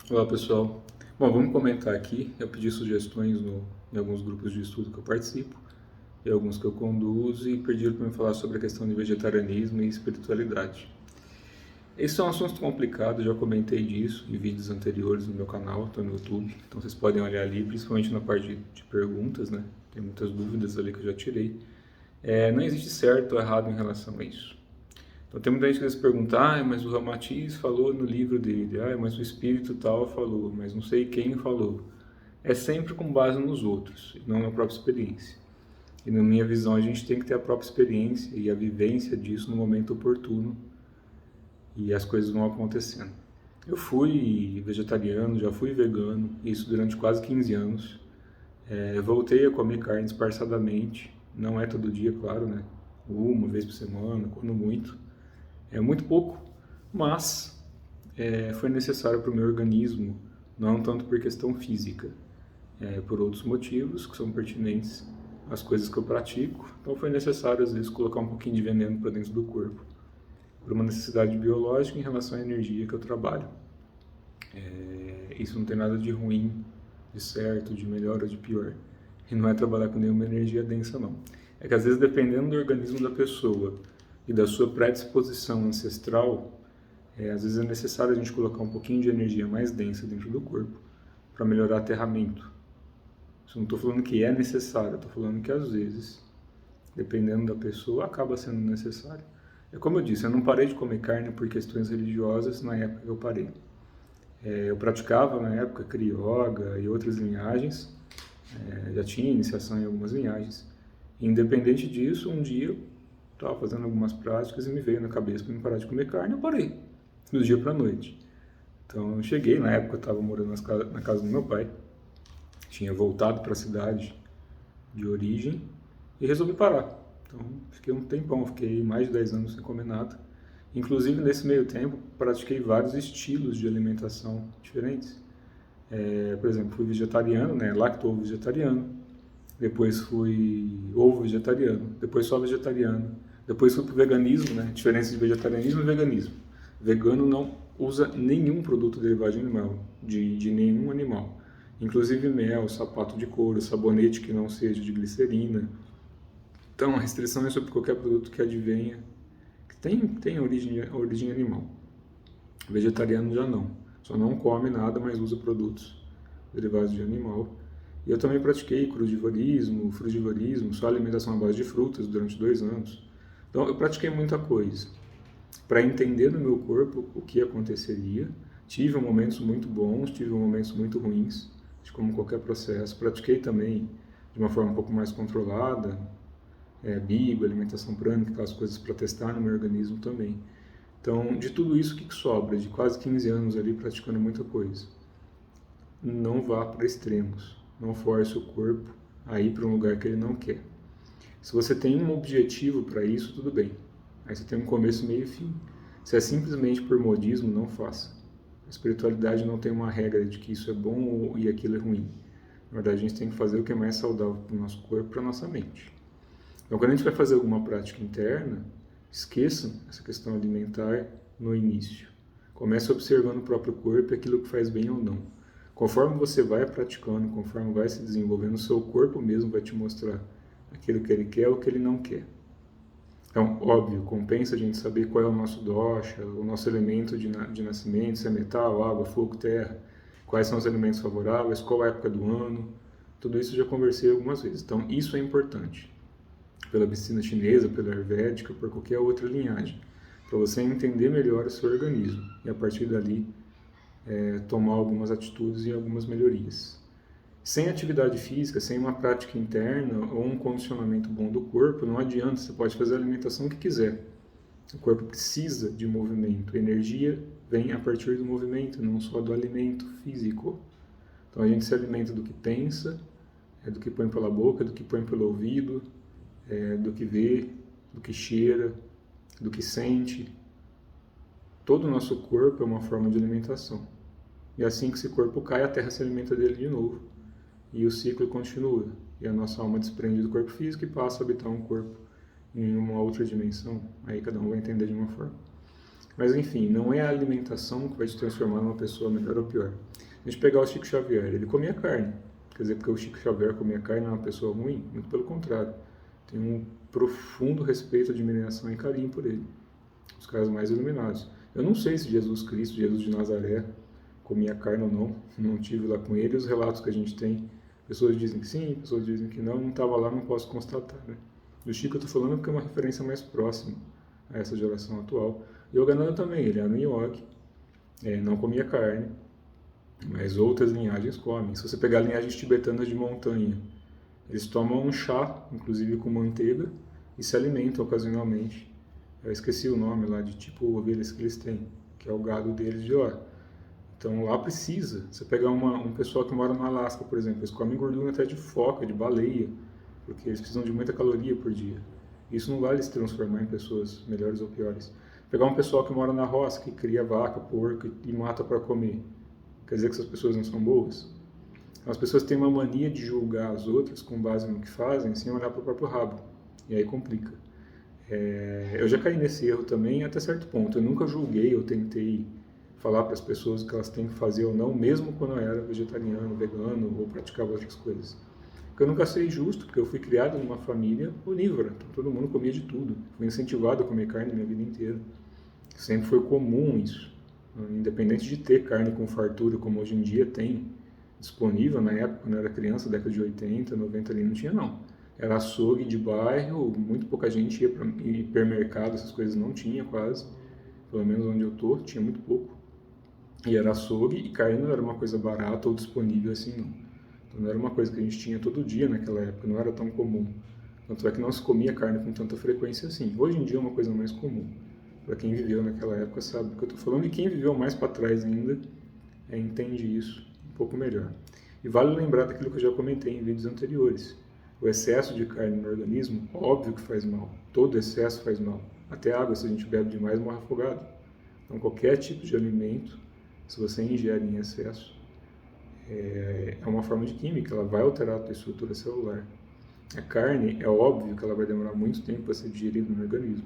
Olá pessoal, bom, vamos comentar aqui. Eu pedi sugestões em alguns grupos de estudo que eu participo e alguns que eu conduzo e pediram para me falar sobre a questão de vegetarianismo e espiritualidade. Esse é um assunto complicado, já comentei disso em vídeos anteriores no meu canal, estou no YouTube, então vocês podem olhar ali, principalmente na parte de perguntas, né? Tem muitas dúvidas ali que eu já tirei. Não existe certo ou errado em relação a isso. Então tem muita gente que às vezes pergunta, mas o Ramatiz falou no livro dele, mas o espírito tal falou, mas não sei quem falou. É sempre com base nos outros, e não na própria experiência. E na minha visão, a gente tem que ter a própria experiência e a vivência disso no momento oportuno, e as coisas vão acontecendo. Eu fui vegetariano, já fui vegano, isso durante quase 15 anos. Voltei a comer carne esparçadamente, não é todo dia, claro, né? Uma vez por semana, quando muito. É muito pouco, mas foi necessário para o meu organismo, não tanto por questão física, por outros motivos que são pertinentes às coisas que eu pratico. Então foi necessário, às vezes, colocar um pouquinho de veneno para dentro do corpo, por uma necessidade biológica em relação à energia que eu trabalho. Isso não tem nada de ruim, de certo, de melhor ou de pior. E não é trabalhar com nenhuma energia densa, não. É que às vezes, dependendo do organismo da pessoa e da sua predisposição ancestral, às vezes é necessário a gente colocar um pouquinho de energia mais densa dentro do corpo para melhorar aterramento. Isso não estou falando que é necessário, estou falando que às vezes, dependendo da pessoa, acaba sendo necessário. É como eu disse, eu não parei de comer carne por questões religiosas na época que eu parei. Eu praticava na época Kriya Yoga e outras linhagens, já tinha iniciação em algumas linhagens. E, independente disso, um dia eu estava fazendo algumas práticas e me veio na cabeça para não parar de comer carne, eu parei, do dia para a noite. Então eu cheguei, na época eu estava morando na casa do meu pai, tinha voltado para a cidade de origem e resolvi parar. Então fiquei um tempão, fiquei mais de 10 anos sem comer nada. Inclusive nesse meio tempo pratiquei vários estilos de alimentação diferentes. Por exemplo, fui vegetariano, né, lacto vegetariano, depois fui ovo vegetariano, depois só vegetariano, depois fui para o veganismo, né, diferença de vegetarianismo e veganismo. Vegano não usa nenhum produto derivado de animal, de nenhum animal. Inclusive mel, sapato de couro, sabonete que não seja de glicerina. Então a restrição é sobre qualquer produto que advenha, que tem origem animal. Vegetariano já não. Só não come nada, mas usa produtos derivados de animal. E eu também pratiquei crudivorismo, frugivorismo, só alimentação à base de frutas durante 2 anos. Então eu pratiquei muita coisa para entender no meu corpo o que aconteceria. Tive momentos muito bons, tive momentos muito ruins, como qualquer processo. Pratiquei também de uma forma um pouco mais controlada, bigo, alimentação prânica, aquelas coisas para testar no meu organismo também. Então, de tudo isso, o que sobra? De quase 15 anos ali praticando muita coisa. Não vá para extremos. Não force o corpo a ir para um lugar que ele não quer. Se você tem um objetivo para isso, tudo bem. Aí você tem um começo, meio e fim. Se é simplesmente por modismo, não faça. A espiritualidade não tem uma regra de que isso é bom e aquilo é ruim. Na verdade, a gente tem que fazer o que é mais saudável para o nosso corpo e para a nossa mente. Então, quando a gente vai fazer alguma prática interna, esqueçam essa questão alimentar no início. Comece observando o próprio corpo e aquilo que faz bem ou não. Conforme você vai praticando, conforme vai se desenvolvendo, o seu corpo mesmo vai te mostrar aquilo que ele quer ou que ele não quer. Então, óbvio, compensa a gente saber qual é o nosso dosha, o nosso elemento de nascimento, se é metal, água, fogo, terra, quais são os elementos favoráveis, qual é a época do ano. Tudo isso eu já conversei algumas vezes. Então, isso é importante. Pela medicina chinesa, pela ayurvédica, por qualquer outra linhagem, para você entender melhor o seu organismo e a partir dali tomar algumas atitudes e algumas melhorias. Sem atividade física, sem uma prática interna ou um condicionamento bom do corpo, não adianta, você pode fazer a alimentação que quiser. O corpo precisa de movimento, a energia vem a partir do movimento, não só do alimento físico. Então a gente se alimenta do que pensa, do que põe pela boca, do que põe pelo ouvido, do que vê, do que cheira, do que sente. Todo o nosso corpo é uma forma de alimentação. E assim que esse corpo cai, a terra se alimenta dele de novo. E o ciclo continua. E a nossa alma desprende do corpo físico e passa a habitar um corpo em uma outra dimensão. Aí cada um vai entender de uma forma. Mas enfim, não é a alimentação que vai te transformar numa pessoa melhor ou pior. A gente pegar o Chico Xavier, ele comia carne. Quer dizer, porque o Chico Xavier comia carne, é uma pessoa ruim? Muito pelo contrário. Tenho um profundo respeito, admiração e carinho por ele. Os caras mais iluminados. Eu não sei se Jesus Cristo, Jesus de Nazaré, comia carne ou não. Não tive lá com ele. Os relatos que a gente tem, pessoas dizem que sim, pessoas dizem que não. Não estava lá, não posso constatar, né? Do Chico eu estou falando porque é uma referência mais próxima a essa geração atual. Yogananda também, ele era um yogi, não comia carne, mas outras linhagens comem. Se você pegar linhagens tibetanas de montanha, eles tomam um chá, inclusive com manteiga, e se alimentam ocasionalmente. Eu esqueci o nome lá de tipo ovelhas que eles têm, que é o gado deles de lá. Então lá precisa. Você pegar um pessoal que mora no Alasca, por exemplo, eles comem gordura até de foca, de baleia, porque eles precisam de muita caloria por dia. Isso não vai se transformar em pessoas melhores ou piores. Pegar um pessoal que mora na roça, que cria vaca, porco e mata para comer. Quer dizer que essas pessoas não são boas? As pessoas têm uma mania de julgar as outras com base no que fazem, sem olhar para o próprio rabo. E aí complica. Eu já caí nesse erro também até certo ponto. Eu nunca julguei ou tentei falar para as pessoas o que elas têm que fazer ou não, mesmo quando eu era vegetariano, vegano ou praticava outras coisas. Porque eu nunca sei justo, porque eu fui criado numa família onívora, então todo mundo comia de tudo. Fui incentivado a comer carne minha vida inteira. Sempre foi comum isso. Independente de ter carne com fartura, como hoje em dia tem disponível, na época, quando eu era criança, década de 80, 90 ali, não tinha não. Era açougue de bairro, muito pouca gente ia para hipermercado, essas coisas não tinha quase. Pelo menos onde eu tô, tinha muito pouco. E era açougue e carne não era uma coisa barata ou disponível assim não. Então não era uma coisa que a gente tinha todo dia naquela época, não era tão comum. Tanto é que não se comia carne com tanta frequência assim. Hoje em dia é uma coisa mais comum. Para quem viveu naquela época sabe do que eu estou falando, e quem viveu mais para trás ainda entende isso um pouco melhor. E vale lembrar daquilo que eu já comentei em vídeos anteriores. O excesso de carne no organismo, óbvio que faz mal. Todo excesso faz mal. Até água, se a gente bebe demais, morre afogado. Então qualquer tipo de alimento, se você ingere em excesso, é uma forma de química, ela vai alterar a tua estrutura celular. A carne, é óbvio que ela vai demorar muito tempo para ser digerida no organismo.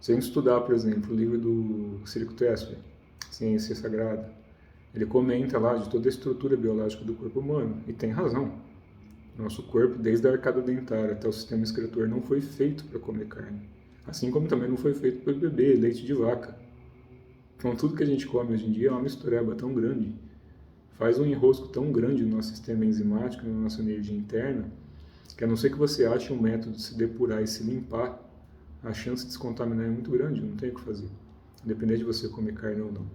Se a gente estudar, por exemplo, o livro do Cirico Tesfer, Ciência Sagrada, ele comenta lá de toda a estrutura biológica do corpo humano, e tem razão. Nosso corpo, desde a arcada dentária até o sistema excretor, não foi feito para comer carne. Assim como também não foi feito para beber leite de vaca. Então tudo que a gente come hoje em dia é uma mistureba tão grande, faz um enrosco tão grande no nosso sistema enzimático, na nossa energia interna, que a não ser que você ache um método de se depurar e se limpar, a chance de se contaminar é muito grande, não tem o que fazer, independente de você comer carne ou não.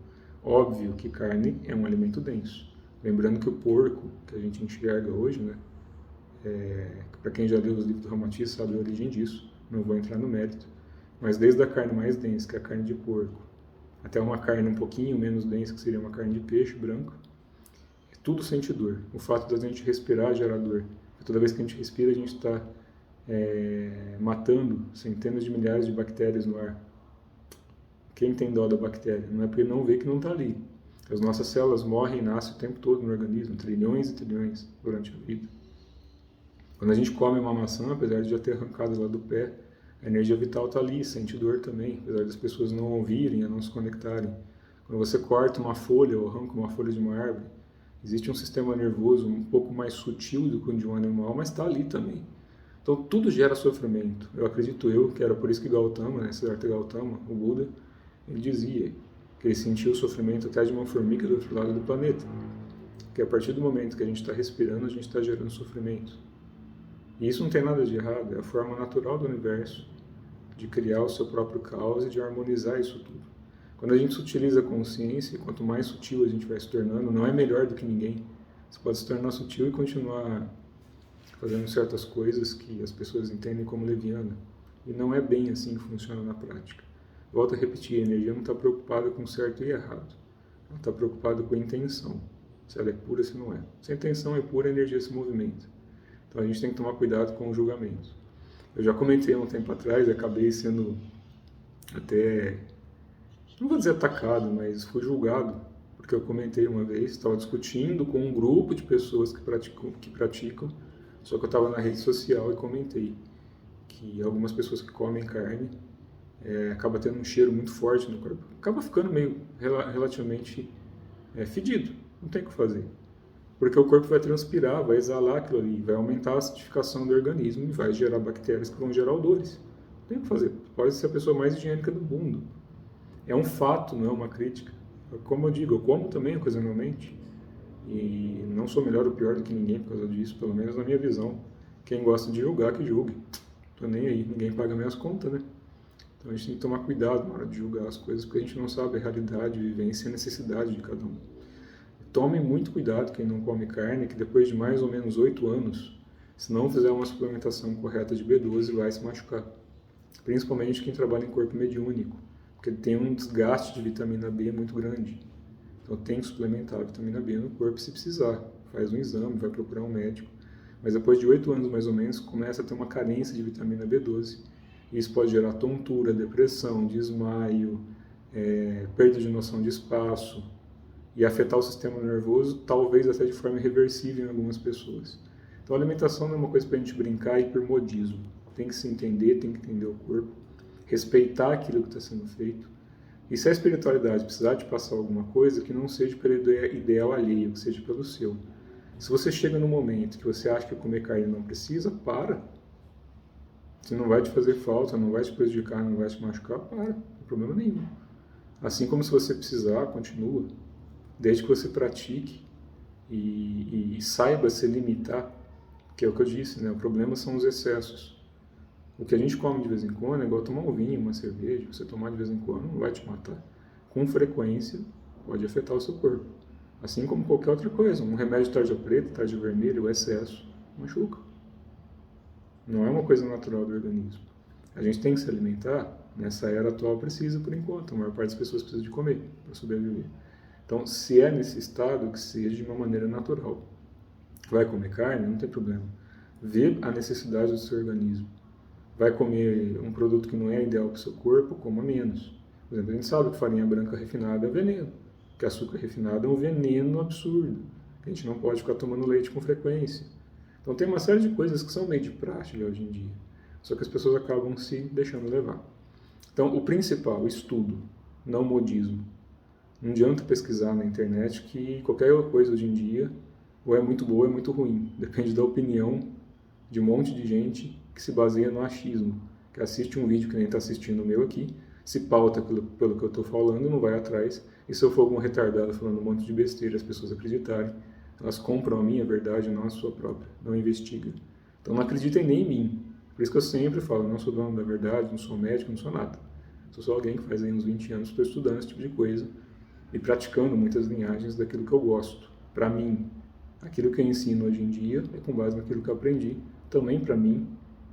Óbvio que carne é um alimento denso. Lembrando que o porco, que a gente enxerga hoje, né, para quem já leu os livros do Ramatiz sabe a origem disso, não vou entrar no mérito, mas desde a carne mais densa, que é a carne de porco, até uma carne um pouquinho menos densa, que seria uma carne de peixe branco, tudo sente dor. O fato da gente respirar gera dor. Toda vez que a gente respira, a gente está matando centenas de milhares de bactérias no ar. Quem tem dó da bactéria? Não é porque não vê que não está ali. As nossas células morrem e nascem o tempo todo no organismo, trilhões e trilhões durante a vida. Quando a gente come uma maçã, apesar de já ter arrancado lá do pé, a energia vital está ali, sente dor também, apesar das pessoas não ouvirem, não se conectarem. Quando você corta uma folha ou arranca uma folha de uma árvore, existe um sistema nervoso um pouco mais sutil do que o de um animal, mas está ali também. Então tudo gera sofrimento. Eu acredito que era por isso que Gautama, né, Siddhartha Gautama, o Buda, ele dizia que ele sentiu o sofrimento até de uma formiga do outro lado do planeta. Que a partir do momento que a gente está respirando, a gente está gerando sofrimento. E isso não tem nada de errado, é a forma natural do universo de criar o seu próprio caos e de harmonizar isso tudo. Quando a gente utiliza a consciência, e quanto mais sutil a gente vai se tornando, não é melhor do que ninguém. Você pode se tornar sutil e continuar fazendo certas coisas que as pessoas entendem como leviana. E não é bem assim que funciona na prática. Volto a repetir, a energia não está preocupada com certo e errado. Ela está preocupada com a intenção. Se ela é pura, se não é. Se a intenção é pura, a energia se movimenta. Então a gente tem que tomar cuidado com o julgamento. Eu já comentei há um tempo atrás, acabei sendo até, não vou dizer atacado, mas fui julgado, porque eu comentei uma vez, estava discutindo com um grupo de pessoas que praticam, só que eu estava na rede social e comentei que algumas pessoas que comem carne, acaba tendo um cheiro muito forte no corpo, acaba ficando meio relativamente fedido, não tem o que fazer. Porque o corpo vai transpirar, vai exalar aquilo ali, vai aumentar a acidificação do organismo e vai gerar bactérias que vão gerar odores. Não tem o que fazer, pode ser a pessoa mais higiênica do mundo. É um fato, não é uma crítica. Como eu digo, eu como também ocasionalmente e não sou melhor ou pior do que ninguém por causa disso, pelo menos na minha visão. Quem gosta de julgar, que julgue. Tô nem aí, ninguém paga minhas contas, né? Então a gente tem que tomar cuidado na hora de julgar as coisas, porque a gente não sabe a realidade, a vivência e a necessidade de cada um. Tome muito cuidado quem não come carne, que depois de mais ou menos 8 anos, se não fizer uma suplementação correta de B12, vai se machucar. Principalmente quem trabalha em corpo mediúnico, porque tem um desgaste de vitamina B muito grande. Então tem que suplementar a vitamina B no corpo se precisar. Faz um exame, vai procurar um médico. Mas depois de 8 anos mais ou menos, começa a ter uma carência de vitamina B12. E isso pode gerar tontura, depressão, desmaio, perda de noção de espaço e afetar o sistema nervoso, talvez até de forma irreversível em algumas pessoas. Então a alimentação não é uma coisa para a gente brincar e hipermodismo. Tem que se entender, tem que entender o corpo, respeitar aquilo que está sendo feito. E se a espiritualidade precisar de passar alguma coisa, que não seja pelo ideal alheio, que seja pelo seu. Se você chega no momento que você acha que comer carne não precisa, para. Se não vai te fazer falta, não vai te prejudicar, não vai te machucar, para. Não tem problema nenhum. Assim como se você precisar, continua. Desde que você pratique e saiba se limitar, que é o que eu disse, né? O problema são os excessos. O que a gente come de vez em quando é igual tomar um vinho, uma cerveja, você tomar de vez em quando não vai te matar. Com frequência pode afetar o seu corpo. Assim como qualquer outra coisa, um remédio tarja preta, tarja vermelha, o excesso machuca. Não é uma coisa natural do organismo. A gente tem que se alimentar, nessa era atual precisa por enquanto, a maior parte das pessoas precisa de comer para sobreviver. Então, se é nesse estado, que seja de uma maneira natural. Vai comer carne? Não tem problema. Vê a necessidade do seu organismo. Vai comer um produto que não é ideal para o seu corpo, coma menos. Por exemplo, a gente sabe que farinha branca refinada é veneno, que açúcar refinado é um veneno absurdo, que a gente não pode ficar tomando leite com frequência. Então tem uma série de coisas que são meio de prática hoje em dia, só que as pessoas acabam se deixando levar. Então o principal, estudo, não modismo. Não adianta pesquisar na internet que qualquer coisa hoje em dia ou é muito boa ou é muito ruim. Depende da opinião de um monte de gente que se baseia no achismo, que assiste um vídeo que nem está assistindo o meu aqui, se pauta pelo que eu estou falando, não vai atrás, e se eu for algum retardado falando um monte de besteira, as pessoas acreditarem, elas compram a minha verdade, não a sua própria, não investigam. Então não acreditem nem em mim. Por isso que eu sempre falo, eu não sou dono da verdade, não sou médico, não sou nada. Sou só alguém que faz aí uns 20 anos estou estudando esse tipo de coisa e praticando muitas linhagens daquilo que eu gosto. Para mim, aquilo que eu ensino hoje em dia é com base naquilo que eu aprendi, também para mim,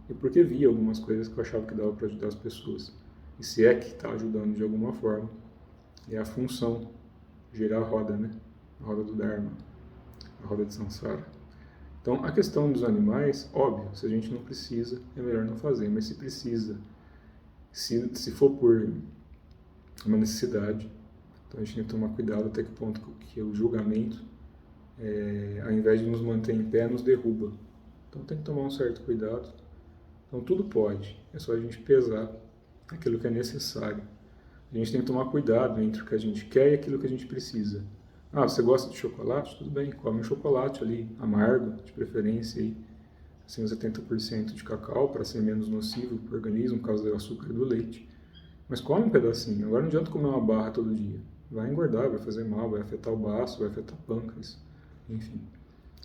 e porque vi algumas coisas que eu achava que dava para ajudar as pessoas. E se é que está ajudando de alguma forma, é a função, gerar a roda, né? A roda do Dharma, a roda de Samsara. Então, a questão dos animais, óbvio, se a gente não precisa, é melhor não fazer, mas se precisa, se for por uma necessidade, então a gente tem que tomar cuidado até que ponto que o julgamento, ao invés de nos manter em pé, nos derruba. Então tem que tomar um certo cuidado. Então tudo pode, é só a gente pesar aquilo que é necessário. A gente tem que tomar cuidado entre o que a gente quer e aquilo que a gente precisa. Ah, você gosta de chocolate? Tudo bem, come um chocolate ali, amargo, de preferência, aí, assim, 70% de cacau, para ser menos nocivo para o organismo, por causa do açúcar do leite. Mas come um pedacinho. Agora não adianta comer uma barra todo dia. Vai engordar, vai fazer mal, vai afetar o baço, vai afetar o pâncreas, enfim.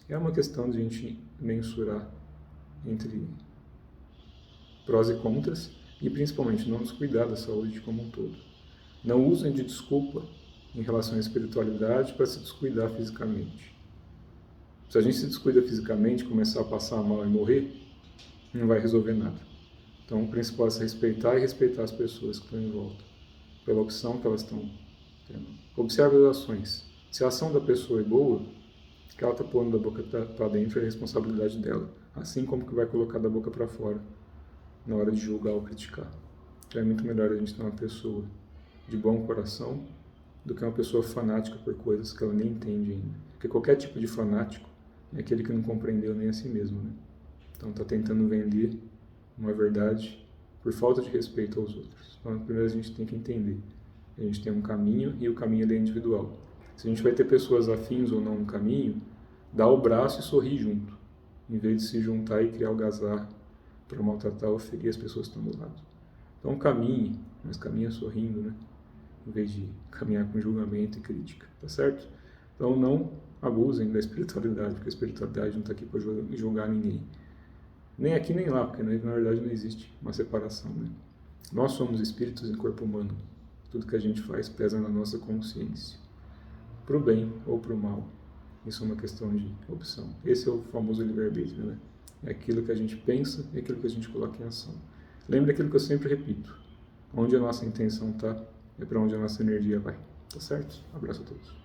É uma questão de a gente mensurar entre prós e contras e principalmente não nos cuidar da saúde como um todo. Não usem de desculpa em relação à espiritualidade para se descuidar fisicamente. Se a gente se descuida fisicamente, começar a passar mal e morrer, não vai resolver nada. Então o principal é se respeitar e respeitar as pessoas que estão em volta, pela opção que elas estão tendo. Observe as ações. Se a ação da pessoa é boa, o que ela está pondo da boca para dentro é a responsabilidade dela, assim como que vai colocar da boca para fora na hora de julgar ou criticar. Então é muito melhor a gente ter uma pessoa de bom coração do que uma pessoa fanática por coisas que ela nem entende ainda. Porque qualquer tipo de fanático é aquele que não compreendeu nem a si mesmo, né? Então está tentando vender uma verdade por falta de respeito aos outros. Então, primeiro a gente tem que entender que a gente tem um caminho e o caminho ele é individual. Se a gente vai ter pessoas afins ou não no caminho, dá o braço e sorrir junto, em vez de se juntar e criar algazarra para maltratar ou ferir as pessoas que estão do lado. Então caminhe, mas caminha sorrindo, né? Em vez de caminhar com julgamento e crítica, tá certo? Então não abusem da espiritualidade, porque a espiritualidade não está aqui para julgar ninguém. Nem aqui nem lá, porque na verdade não existe uma separação, né? Nós somos espíritos em corpo humano. Tudo que a gente faz pesa na nossa consciência. Para o bem ou para o mal. Isso é uma questão de opção. Esse é o famoso livre-arbítrio, né? É aquilo que a gente pensa e aquilo que a gente coloca em ação. Lembra aquilo que eu sempre repito. Onde a nossa intenção está, é para onde a nossa energia vai. Tá certo? Abraço a todos.